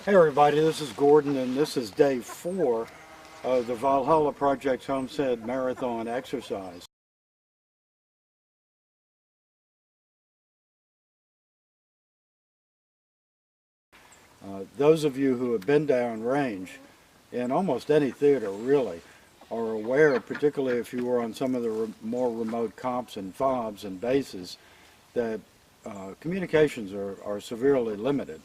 Hey everybody, this is Gordon and this is day 4 of the Valhalla Project Homestead Marathon exercise. Those of you who have been down range in almost any theater really are aware, particularly if you were on some of the more remote comps and fobs and bases, that communications are severely limited.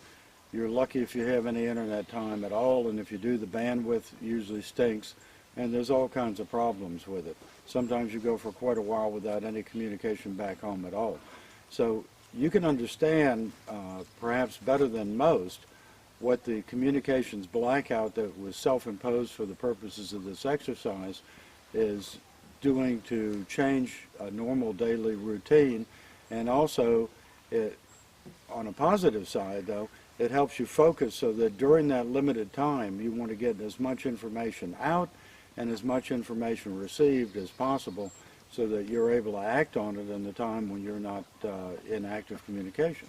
You're lucky if you have any internet time at all, and if you do, the bandwidth usually stinks, and there's all kinds of problems with it. Sometimes you go for quite a while without any communication back home at all. So you can understand, perhaps better than most, what the communications blackout that was self-imposed for the purposes of this exercise is doing to change a normal daily routine. And also, on a positive side though, it helps you focus so that during that limited time you want to get as much information out and as much information received as possible so that you're able to act on it in the time when you're not in active communication.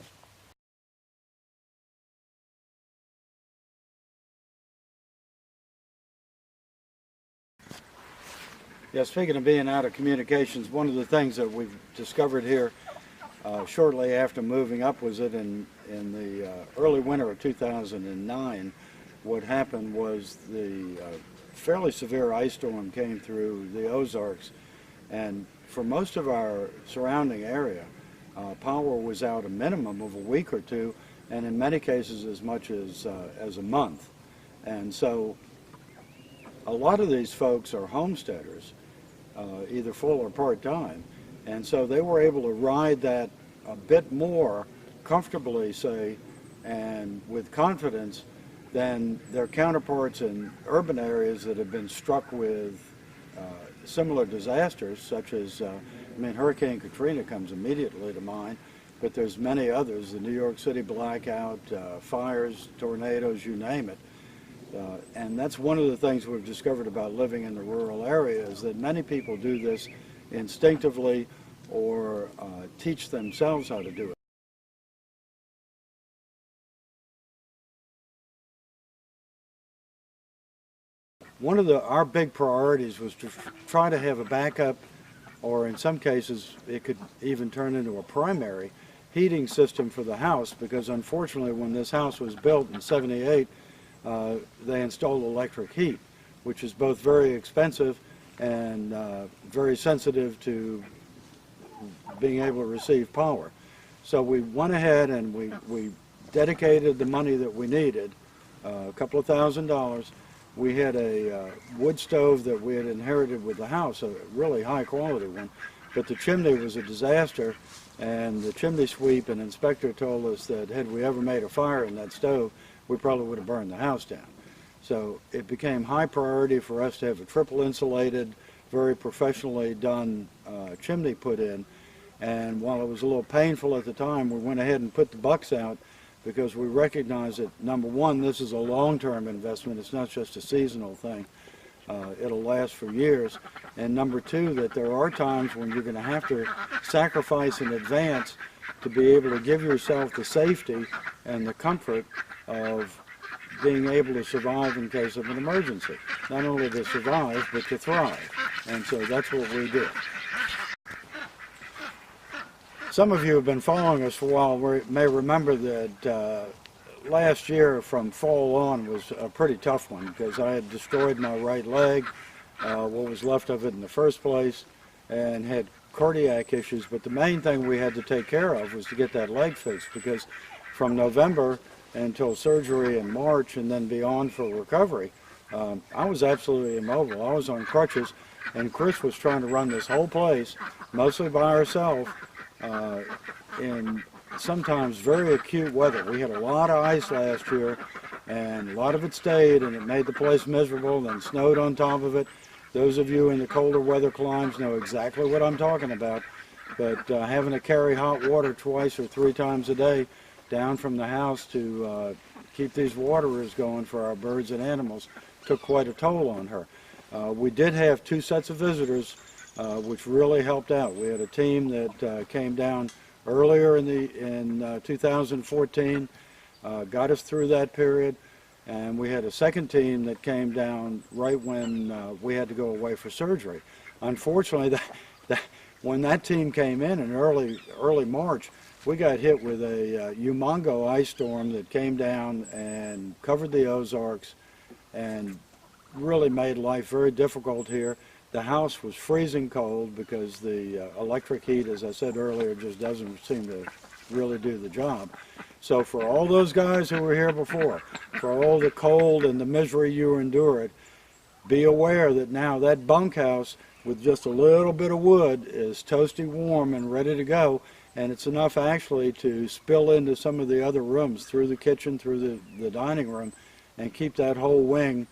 Yeah, speaking of being out of communications, one of the things that we've discovered here shortly after moving up was that in the early winter of 2009, what happened was the fairly severe ice storm came through the Ozarks, and for most of our surrounding area, power was out a minimum of a week or two, and in many cases as much as a month. And so a lot of these folks are homesteaders, either full or part-time, and so they were able to ride that a bit more comfortably, say, and with confidence than their counterparts in urban areas that have been struck with similar disasters, such as, Hurricane Katrina comes immediately to mind, but there's many others, the New York City blackout, fires, tornadoes, you name it. And that's one of the things we've discovered about living in the rural area, is that many people do this instinctively or teach themselves how to do it. One of our big priorities was to try to have a backup, or in some cases it could even turn into a primary heating system for the house, because unfortunately when this house was built in '78, they installed electric heat, which is both very expensive and very sensitive to being able to receive power. So we went ahead and we dedicated the money that we needed, a couple of $1,000. We had a wood stove that we had inherited with the house, a really high quality one, but the chimney was a disaster, and the chimney sweep and inspector told us that had we ever made a fire in that stove, we probably would have burned the house down. So it became high priority for us to have a triple insulated, very professionally done chimney put in. And while it was a little painful at the time, we went ahead and put the bucks out, because we recognize that, number one, this is a long-term investment. It's not just a seasonal thing. It'll last for years. And number two, that there are times when you're going to have to sacrifice in advance to be able to give yourself the safety and the comfort of being able to survive in case of an emergency. Not only to survive, but to thrive. And so that's what we do. Some of you have been following us for a while may remember that last year from fall on was a pretty tough one, because I had destroyed my right leg, what was left of it in the first place, and had cardiac issues. But the main thing we had to take care of was to get that leg fixed, because from November until surgery in March and then beyond for recovery, I was absolutely immobile. I was on crutches, and Chris was trying to run this whole place, mostly by herself, in sometimes very acute weather. We had a lot of ice last year, and a lot of it stayed, and it made the place miserable, then snowed on top of it. Those of you in the colder weather climes know exactly what I'm talking about, but having to carry hot water twice or 3 times a day down from the house to keep these waterers going for our birds and animals took quite a toll on her. We did have 2 sets of visitors, which really helped out. We had a team that came down earlier in 2014, got us through that period. And we had a second team that came down right when we had to go away for surgery. Unfortunately, when that team came in early March, we got hit with a humongo ice storm that came down and covered the Ozarks and really made life very difficult here. The house was freezing cold because the electric heat, as I said earlier, just doesn't seem to really do the job. So for all those guys who were here before, for all the cold and the misery you endured, be aware that now that bunkhouse with just a little bit of wood is toasty warm and ready to go, and it's enough actually to spill into some of the other rooms through the kitchen, through the dining room, and keep that whole wing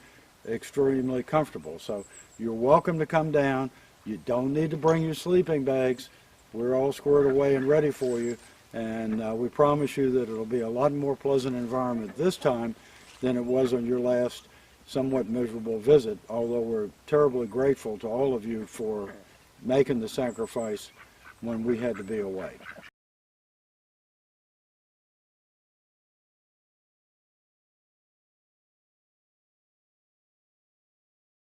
extremely comfortable. So you're welcome to come down. You don't need to bring your sleeping bags. We're all squared away and ready for you. And we promise you that it'll be a lot more pleasant environment this time than it was on your last somewhat miserable visit, although we're terribly grateful to all of you for making the sacrifice when we had to be away.